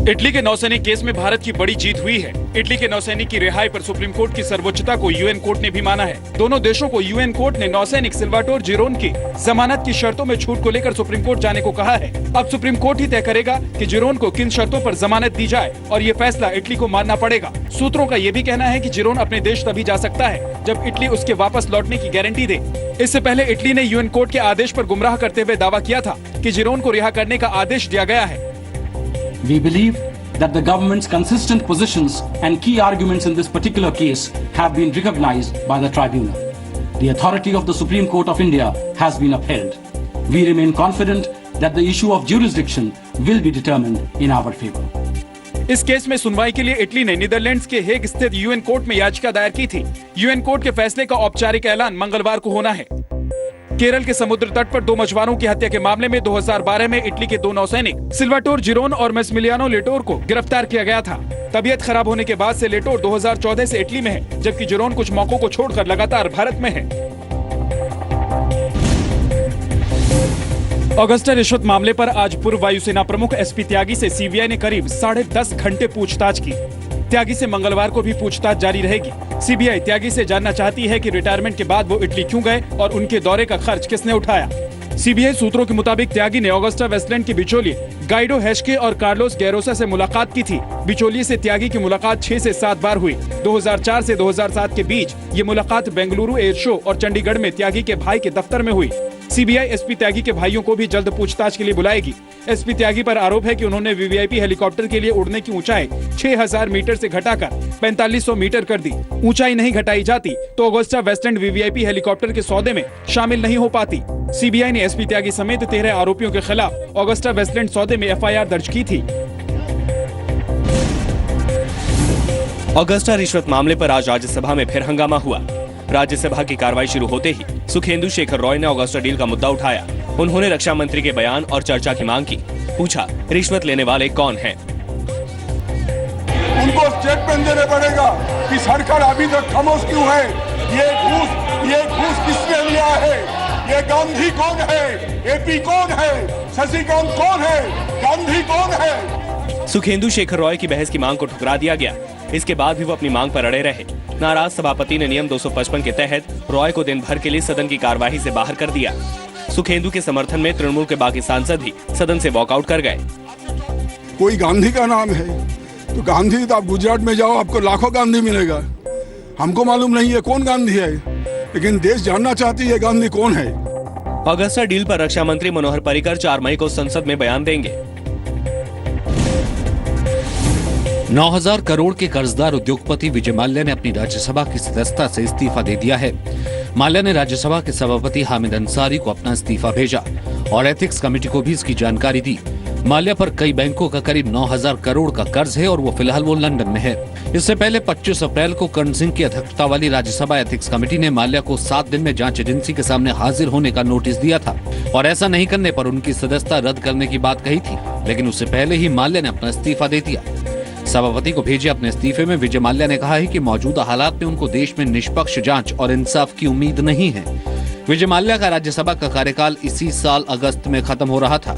Italy के नौसैनिक case में भारत की बड़ी जीत हुई है। इटली के नौसैनिक की रिहाई पर सुप्रीम कोर्ट की सर्वोच्चता को यूएन कोर्ट ने भी माना है। दोनों देशों को यूएन कोर्ट ने नौसैनिक सिल्वाटोर जिरोन की जमानत की शर्तों में छूट को लेकर सुप्रीम कोर्ट जाने को कहा है। अब सुप्रीम कोर्ट ही तय करेगा कि जिरोन को किन शर्तों पर जमानत दी जाए और ये फैसला इटली को मानना पड़ेगा। सूत्रों का ये भी कहना है कि जिरोन अपने देश तभी जा सकता है जब इटली उसके वापस लौटने की गारंटी दे। इससे पहले इटली ने यूएन कोर्ट के आदेश पर गुमराह करते हुए दावा किया था कि जिरोन को रिहा करने का आदेश दिया गया है। We believe that the government's consistent positions and key arguments in this particular case have been recognized by the tribunal. The authority of the Supreme Court of India has been upheld. We remain confident that the issue of jurisdiction will be determined in our favor. इस case में सुनवाई के लिए Italy ने Netherlands के Hague स्थित UN court में याचिका दायर की थी। यूएन कोर्ट के फैसले का औपचारिक ऐलान मंगलवार को होना है। केरल के समुद्र तट पर 2 मछुआरों की हत्या के मामले में 2012 में इटली के 2 नौसैनिक सिल्वाटोर जिरोन और मैस्मिलियानो लेटोर को गिरफ्तार किया गया था। तबीयत खराब होने के बाद से लेटोर 2014 से इटली में है, जबकि जिरोन कुछ मौकों को छोड़कर लगातार भारत में है। ऑगस्टा रिश्वत मामले पर आज पूर्व वायुसेना प्रमुख एसपी त्यागी से सीबीआई ने करीब 10.5 घंटे पूछताछ की। त्यागी से मंगलवार को भी पूछताछ जारी रहेगी। सीबीआई त्यागी से जानना चाहती है कि रिटायरमेंट के बाद वो इटली क्यों गए और उनके दौरे का खर्च किसने उठाया। सीबीआई सूत्रों के मुताबिक त्यागी ने ऑगस्टा वेस्टलैंड के बिचौलिए गाइडो हेस्के और कार्लोस गैरोसा से मुलाकात की थी। बिचौलिए से त्यागी की मुलाकात 6 से 7 बार हुई। 2004 से 2007 के बीच ये मुलाकात बेंगलुरु एयर शो और चंडीगढ़ में त्यागी के भाई के दफ्तर में हुई। सीबीआई एसपी त्यागी के भाइयों को भी जल्द पूछताछ के लिए बुलाएगी। एसपी त्यागी पर आरोप है कि उन्होंने वीवीआईपी हेलीकॉप्टर के लिए उड़ने की ऊंचाई 6000 मीटर से घटाकर 4500 मीटर कर दी। ऊंचाई नहीं घटाई जाती तो ऑगस्टा वेस्टलैंड वीवीआईपी हेलीकॉप्टर के सौदे में शामिल नहीं हो पाती। सीबीआई ने एसपी त्यागी समेत 13 आरोपियों के खिलाफ ऑगस्टा वेस्टलैंड सौदे में एफआईआर दर्ज की थी। ऑगस्टा रिश्वत मामले पर आज राज्यसभा में फिर हंगामा हुआ। राज्यसभा की कार्रवाई शुरू होते ही सुखेंदु शेखर रॉय ने ऑगस्टा डील का मुद्दा उठाया। उन्होंने रक्षा मंत्री के बयान और चर्चा की मांग की। पूछा, रिश्वत लेने वाले कौन हैं? उनको स्टेटमेंट देने पड़ेगा कि सरकार अभी तक खामोश क्यों है। ये घूस किसने लिया है? ये गांधी कौन है? एपी कौन है? शशिकांत कौन है? गांधी कौन है? सुखेंदु शेखर रॉय की बहस की मांग को ठुकरा दिया गया। इसके बाद भी वो अपनी मांग पर अड़े रहे। नाराज सभापति ने नियम 255 के तहत रॉय को दिन भर के लिए सदन की कार्यवाही से बाहर कर दिया। सुखेंदु के समर्थन में तृणमूल के बाकी सांसद भी सदन से वॉकआउट कर गए। कोई गांधी का नाम है तो गांधी, तो आप गुजरात में जाओ, आपको लाखों गांधी मिलेगा। हमको मालूम नहीं है कौन गांधी है, लेकिन देश जानना चाहती है गांधी कौन है। ऑगस्टा डील पर रक्षा मंत्री मनोहर पर्रिकर 4 मई को संसद में बयान देंगे। 9,000 करोड़ के कर्जदार उद्योगपति विजय माल्या ने अपनी राज्यसभा की सदस्यता से इस्तीफा दे दिया है। माल्या ने राज्यसभा के सभापति हामिद अंसारी को अपना इस्तीफा भेजा और एथिक्स कमेटी को भी इसकी जानकारी दी। माल्या पर कई बैंकों का करीब 9,000 करोड़ का कर्ज है और वो फिलहाल लंदन में है। इससे पहले 25 अप्रैल को कर्ण सिंह की अध्यक्षता वाली राज्यसभा एथिक्स कमेटी ने माल्या को 7 दिन में जांच एजेंसी के सामने हाजिर होने का नोटिस दिया था और ऐसा नहीं करने पर उनकी सदस्यता रद्द करने की बात कही थी, लेकिन उससे पहले ही माल्या ने अपना इस्तीफा दे दिया। सभापति को भेजे अपने इस्तीफे में विजय माल्या ने कहा है कि मौजूदा हालात में उनको देश में निष्पक्ष जांच और इंसाफ की उम्मीद नहीं है। विजय माल्या का राज्यसभा का कार्यकाल इसी साल अगस्त में खत्म हो रहा था।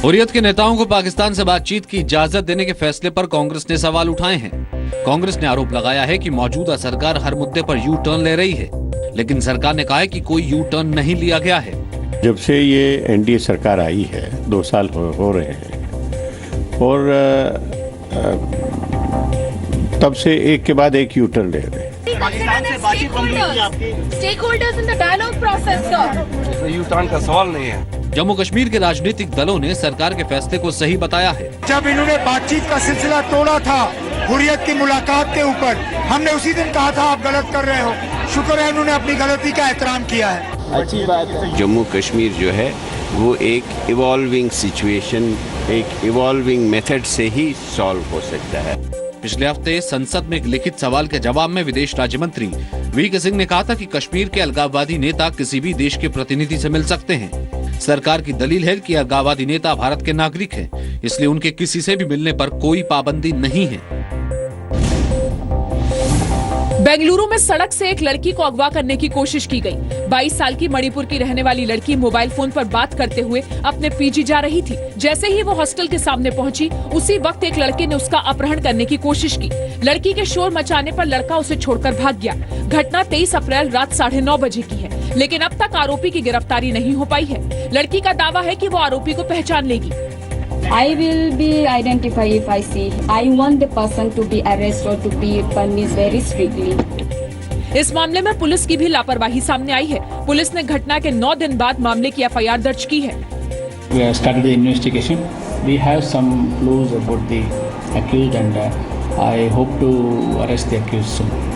हुर्रियत के नेताओं को पाकिस्तान से बातचीत की इजाजत देने के फैसले पर कांग्रेस ने सवाल उठाए हैं। कांग्रेस ने आरोप लगाया है कि मौजूदा सरकार हर मुद्दे पर यू टर्न ले रही है, लेकिन सरकार ने कहा है कि कोई यू टर्न नहीं लिया गया है। जब से ये एनडीए सरकार आई है, 2 साल हो रहे हैं और तब से एक के बाद एक यू टर्न ले रहे हैं। पाकिस्तान से बातचीत बंद हुई है आपकी? Stakeholders in the dialogue process sir. U turn का सवाल नहीं है। जम्मू कश्मीर के राजनीतिक दलों ने सरकार के फैसले को सही बताया है। जब इन्होंने बातचीत का सिलसिला तोड़ा था हुर्रियत की मुलाकात के ऊपर, हमने उसी दिन कहा था आप गलत कर रहे हो। शुक्र है इन्होंने अपनी गलती का एहतराम किया है। अच्छी बात है। जम्मू कश्मीर जो है वो एक इवॉल्विंग सिचुएशन, एक इवॉल्विंग मेथड से ही सॉल्व हो सकता है। पिछले हफ्ते संसद में एक लिखित सवाल के जवाब में विदेश राज्य मंत्री वीके सिंह ने कहा था कि कश्मीर के अलगाववादी नेता किसी भी देश के प्रतिनिधि से मिल सकते हैं। सरकार की दलील है कि अलगाववादी नेता भारत के नागरिक हैं, इसलिए उनके किसी से भी मिलने पर कोई पाबंदी नहीं है। बेंगलुरु में सड़क से एक लड़की को अगवा करने की कोशिश की गई। 22 साल की मणिपुर की रहने वाली लड़की मोबाइल फोन पर बात करते हुए अपने पीजी जा रही थी। जैसे ही वो हॉस्टल के सामने पहुंची, उसी वक्त एक लड़के ने उसका अपहरण करने की कोशिश की। लड़की के शोर मचाने पर लड़का उसे छोड़कर भाग गया। घटना 23 अप्रैल रात 9:30 बजे की है, लेकिन अब तक आरोपी की गिरफ्तारी नहीं हो पाई है। लड़की का दावा है कि वो आरोपी को पहचान लेगी। I will be identified if I see. I want the person to be arrested or to be punished very strictly. इस मामले में पुलिस की भी लापरवाही सामने आई है। पुलिस ने घटना के 9 दिन बाद मामले की FIR दर्ज की है। We have started the investigation. We have some clues about the accused and I hope to arrest the accused soon.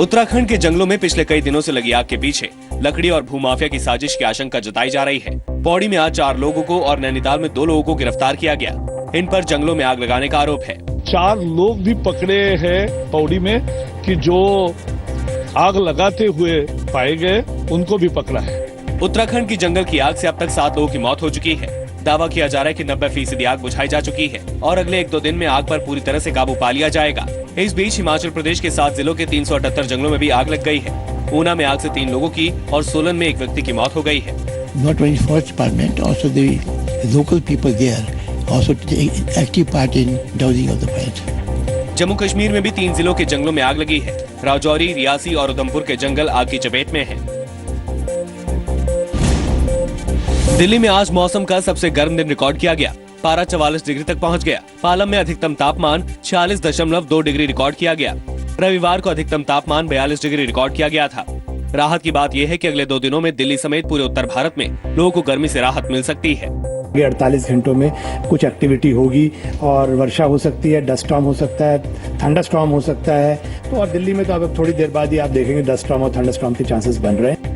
Uttarakhand के जंगलों में पिछले कई दिनों से लगी आग के पीछे लकड़ी और भूमाफिया की साजिश की आशंका जताई जा रही है। पौड़ी में आज 4 लोगों को और नैनीताल में 2 लोगों को गिरफ्तार किया गया। इन पर जंगलों में आग लगाने का आरोप है। 4 लोग भी पकड़े हैं पौड़ी में कि जो आग लगाते हुए पाए गए, उनको भी पकड़ा है। उत्तराखंड की जंगल की आग से अब तक 7 लोगों की मौत हो चुकी है। दावा किया जा रहा है कि 90% आग बुझाई जा चुकी है और अगले 1-2 दिन में आग पर पूरी तरह से काबू पा लिया जाएगा। इस बीच हिमाचल प्रदेश के 7 जिलों के 378 जंगलों में भी आग लग गई है। ऊना में आग से 3 लोगों की और सोलन में एक व्यक्ति की मौत हो गई है। Not only forest department, also the local people there also take active part in dousing of the fire. Jammu Kashmir में भी 3 जिलों के जंगलों में आग लगी है। राजौरी, रियासी और उधमपुर के जंगल आग की चपेट में हैं। दिल्ली में आज मौसम का सबसे गर्म दिन रिकॉर्ड किया गया। पारा 44 डिग्री तक पहुंच गया। पालम में अधिकतम तापमान 46.2 डिग्री रिकॉर्ड किया गया। रविवार को अधिकतम तापमान 42 डिग्री रिकॉर्ड किया गया था। राहत की बात यह है कि अगले 2 दिनों में दिल्ली समेत पूरे उत्तर भारत में लोगों को गर्मी से राहत मिल सकती है। 48 घंटों में कुछ एक्टिविटी होगी और वर्षा हो सकती है, डस्ट स्टॉर्म हो सकता है, थंडर स्टॉर्म हो सकता है। तो और दिल्ली में तो अब थोड़ी देर बाद ही आप देखेंगे डस्ट स्टॉर्म और थंडर स्टॉर्म के चांसेस बन रहे हैं।